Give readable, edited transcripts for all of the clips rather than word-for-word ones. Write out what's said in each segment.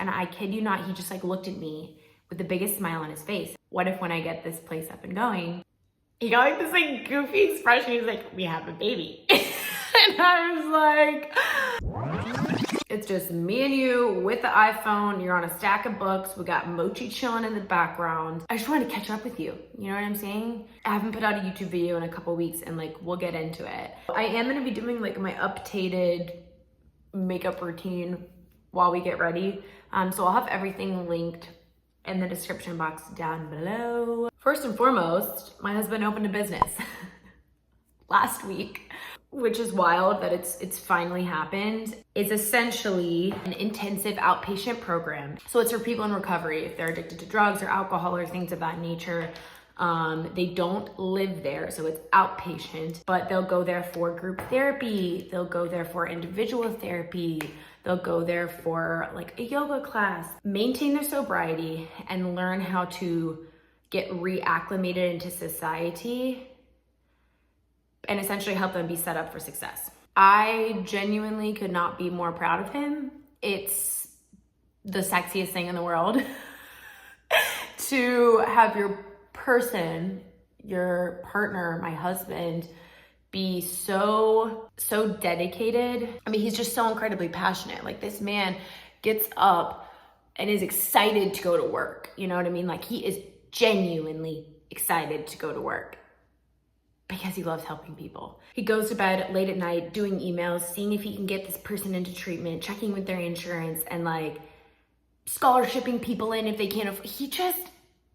And I kid you not, he just like looked at me with the biggest smile on his face. What if when I get this place up and going, he got like this like goofy expression. He's like, we have a baby. And I was like, it's just me and you with the iPhone. You're on a stack of books. We got Mochi chilling in the background. I just wanted to catch up with you. You know what I'm saying? I haven't put out a YouTube video in a couple weeks and like, we'll get into it. I am gonna be doing like my updated makeup routine while we get ready. So I'll have everything linked in the description box down below. First and foremost, my husband opened a business last week, which is wild that it's finally happened. It's essentially an intensive outpatient program. So it's for people in recovery if they're addicted to drugs or alcohol or things of that nature. They don't live there, so it's outpatient, but they'll go there for group therapy. They'll go there for individual therapy. They'll go there for like a yoga class, maintain their sobriety, and learn how to get reacclimated into society and essentially help them be set up for success. I genuinely could not be more proud of him. It's the sexiest thing in the world to have your person, your partner, my husband, be so dedicated. I mean, he's just so incredibly passionate. Like, this man gets up and is excited to go to work. You know what I mean? Like, he is genuinely excited to go to work because he loves helping people. He goes to bed late at night doing emails, seeing if he can get this person into treatment, checking with their insurance, and like scholarshiping people in if they can't afford. He just,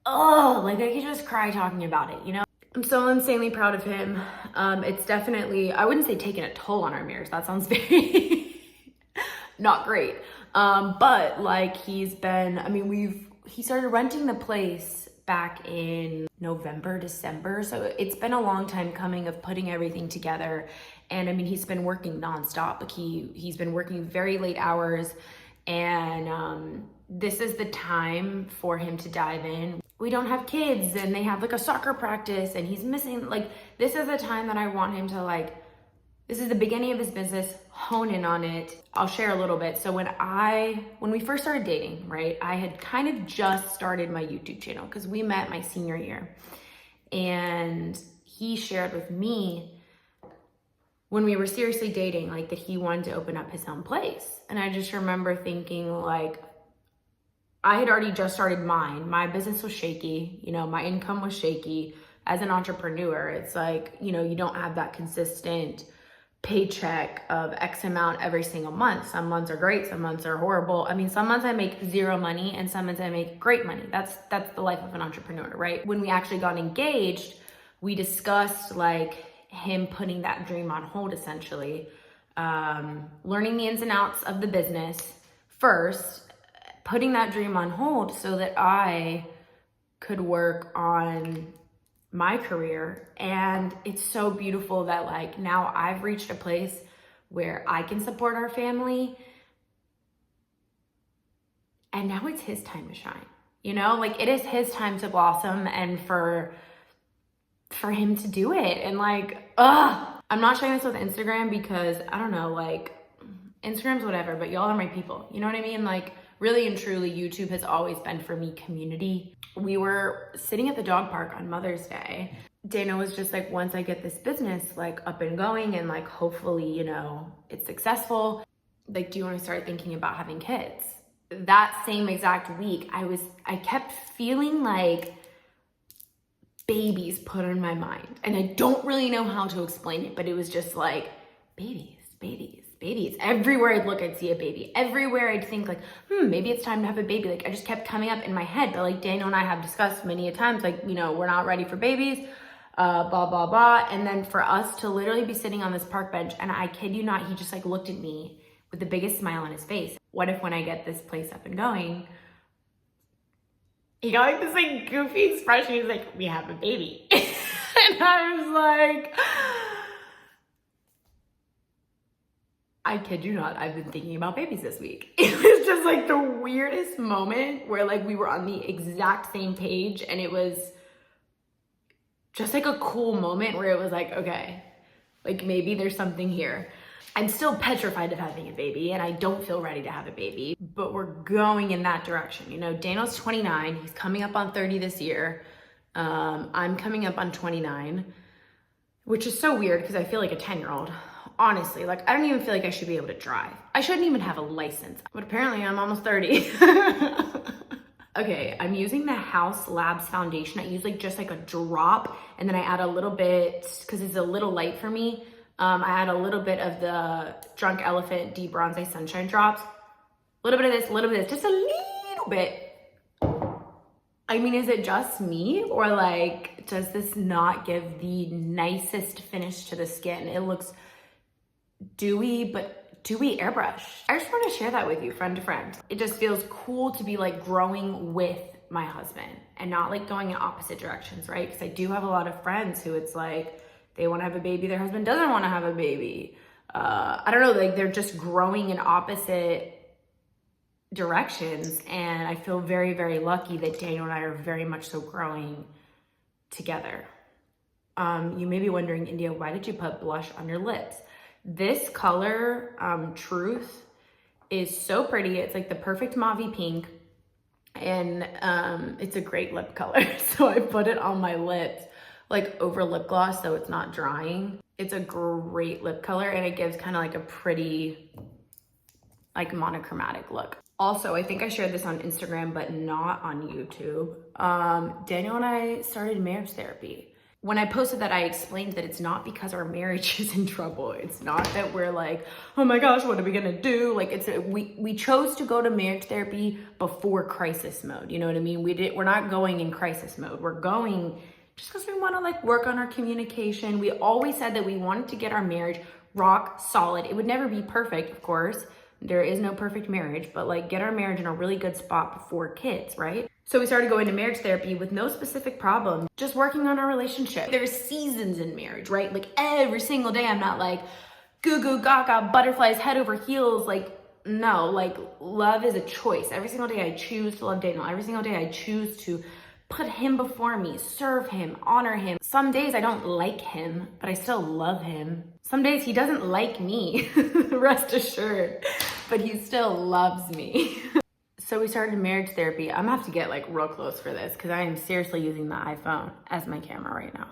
like I could just cry talking about it, you know? I'm so insanely proud of him. It's definitely, I wouldn't say taking a toll on our marriage. That sounds very not great. But like he started renting the place back in November, December. So it's been a long time coming of putting everything together. And I mean, he's been working nonstop. Like he's been working very late hours, and this is the time for him to dive in. We don't have kids and they have like a soccer practice and he's missing, like, this is the time that I want him to, like, this is the beginning of his business, hone in on it. I'll share a little bit. So when we first started dating, right, I had kind of just started my YouTube channel because we met my senior year, and he shared with me when we were seriously dating, like, that he wanted to open up his own place. And I just remember thinking, like, I had already just started mine. My business was shaky, you know, my income was shaky. As an entrepreneur, it's like, you know, you don't have that consistent paycheck of X amount every single month. Some months are great, some months are horrible. I mean, some months I make zero money and some months I make great money. That's the life of an entrepreneur, right? When we actually got engaged, we discussed like him putting that dream on hold, essentially, learning the ins and outs of the business first, putting that dream on hold so that I could work on my career. And it's so beautiful that like now I've reached a place where I can support our family, and now it's his time to shine, you know, like it is his time to blossom and for him to do it. And like, I'm not sharing this with Instagram because I don't know, like Instagram's whatever, but y'all are my people, you know what I mean? Like, really and truly, YouTube has always been for me community. We were sitting at the dog park on Mother's Day. Dana was just like, once I get this business like up and going and like hopefully, you know, it's successful, like, do you want to start thinking about having kids? That same exact week, I kept feeling like babies put on my mind. And I don't really know how to explain it, but it was just like babies. Everywhere I'd look, I'd see a baby. Everywhere I'd think like, maybe it's time to have a baby. Like, I just kept coming up in my head. But like Daniel and I have discussed many a times, like, you know, we're not ready for babies, blah, blah, blah. And then for us to literally be sitting on this park bench, and I kid you not, he just like looked at me with the biggest smile on his face. What if when I get this place up and going, he got like this like goofy expression. He's like, we have a baby. And I was like, I kid you not, I've been thinking about babies this week. It was just like the weirdest moment where like we were on the exact same page, and it was just like a cool moment where it was like, okay, like maybe there's something here. I'm still petrified of having a baby and I don't feel ready to have a baby, but we're going in that direction. You know, Daniel's 29, he's coming up on 30 this year. I'm coming up on 29, which is so weird because I feel like a 10-year-old. Honestly, like I don't even feel like I should be able to drive. I shouldn't even have a license, but apparently I'm almost 30. Okay, I'm using the House Labs foundation. I use like just like a drop and then I add a little bit, because it's a little light for me. I add a little bit of the Drunk Elephant Deep Bronze Eye Sunshine Drops. A little bit of this, a little bit of this, just a little bit. I mean, is it just me or like, does this not give the nicest finish to the skin? It looks dewy, but dewy airbrush. I just want to share that with you, friend to friend. It just feels cool to be like growing with my husband and not like going in opposite directions, right? Because I do have a lot of friends who it's like, they want to have a baby, their husband doesn't want to have a baby. I don't know, like they're just growing in opposite directions. And I feel very, very lucky that Daniel and I are very much so growing together. You may be wondering, India, why did you put blush on your lips? This color, Truth, is so pretty. It's like the perfect mauve pink. And it's a great lip color. So I put it on my lips, like over lip gloss so it's not drying. It's a great lip color and it gives kind of like a pretty like monochromatic look. Also, I think I shared this on Instagram but not on YouTube. Daniel and I started marriage therapy. When I posted that, I explained that it's not because our marriage is in trouble. It's not that we're like, oh my gosh, what are we gonna do? Like we chose to go to marriage therapy before crisis mode. You know what I mean? We're not going in crisis mode. We're going just because we want to like work on our communication. We always said that we wanted to get our marriage rock solid. It would never be perfect, of course. There is no perfect marriage, but like get our marriage in a really good spot before kids, right? So we started going to marriage therapy with no specific problem, just working on our relationship. There's seasons in marriage, right? Like every single day I'm not like goo goo gaga, butterflies head over heels. Like no, like love is a choice. Every single day I choose to love Daniel. Every single day I choose to put him before me, serve him, honor him. Some days I don't like him, but I still love him. Some days he doesn't like me, rest assured, but he still loves me. So we started marriage therapy. I'm gonna have to get like real close for this because I am seriously using the iPhone as my camera right now.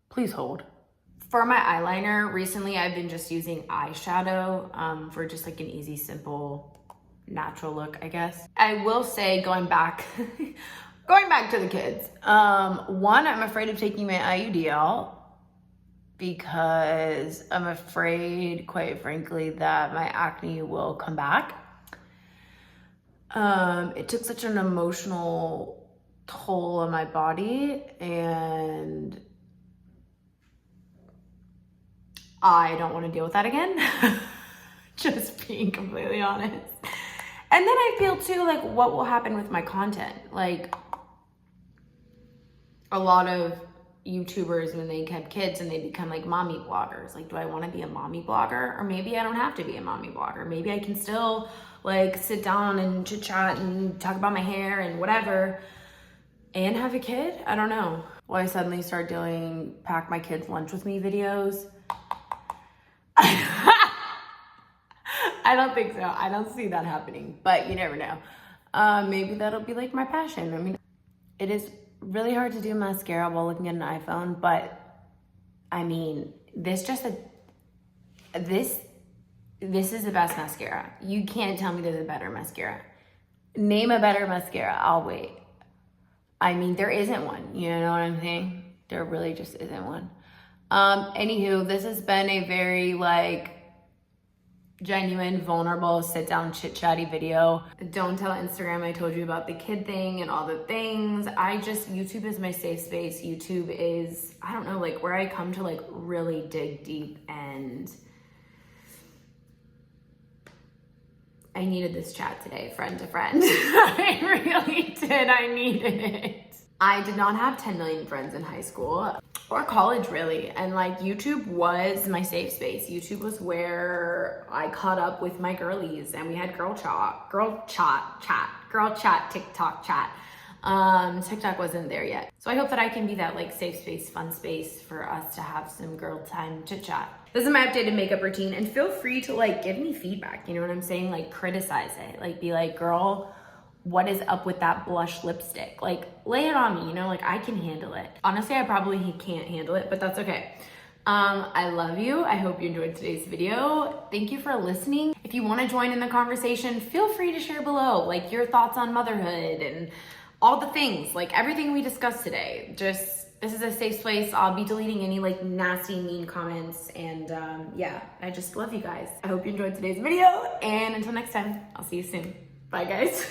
Please hold. For my eyeliner, recently I've been just using eyeshadow for just like an easy, simple, natural look, I guess. I will say, going back to the kids, one, I'm afraid of taking my IUD out because I'm afraid, quite frankly, that my acne will come back. It took such an emotional toll on my body and I don't want to deal with that again. Just being completely honest. And then I feel too, like, what will happen with my content? Like, a lot of YouTubers, when they have kids and they become like mommy bloggers, like, do I want to be a mommy blogger? Or maybe I don't have to be a mommy blogger. Maybe I can still like sit down and chit chat and talk about my hair and whatever and have a kid. I don't know. Will I suddenly start doing pack my kids lunch with me videos? I don't think so. I don't see that happening, but you never know. Maybe that'll be like my passion. I mean, it is really hard to do mascara while looking at an iPhone, but I mean, this is the best mascara. You can't tell me there's a better mascara. Name a better mascara, I'll wait. I mean, there isn't one, you know what I'm saying? There really just isn't one. Anywho, this has been a very like genuine, vulnerable, sit down, chit chatty video. Don't tell Instagram I told you about the kid thing and all the things. YouTube is my safe space. YouTube is, I don't know, like where I come to like really dig deep, and I needed this chat today, friend to friend. I really did, I needed it. I did not have 10 million friends in high school or college really, and like YouTube was my safe space. YouTube was where I caught up with my girlies and we had girl chat, TikTok chat. TikTok wasn't there yet. So I hope that I can be that like safe space, fun space for us to have some girl time chit chat. This is my updated makeup routine, and feel free to like give me feedback. You know what I'm saying? Like criticize it. Like be like, girl, what is up with that blush lipstick? Like lay it on me, you know, like I can handle it. Honestly, I probably can't handle it, but that's okay. I love you. I hope you enjoyed today's video. Thank you for listening. If you want to join in the conversation, feel free to share below, like your thoughts on motherhood and all the things, like everything we discussed today. Just, this is a safe place. I'll be deleting any like nasty, mean comments. And yeah, I just love you guys. I hope you enjoyed today's video. And until next time, I'll see you soon. Bye guys.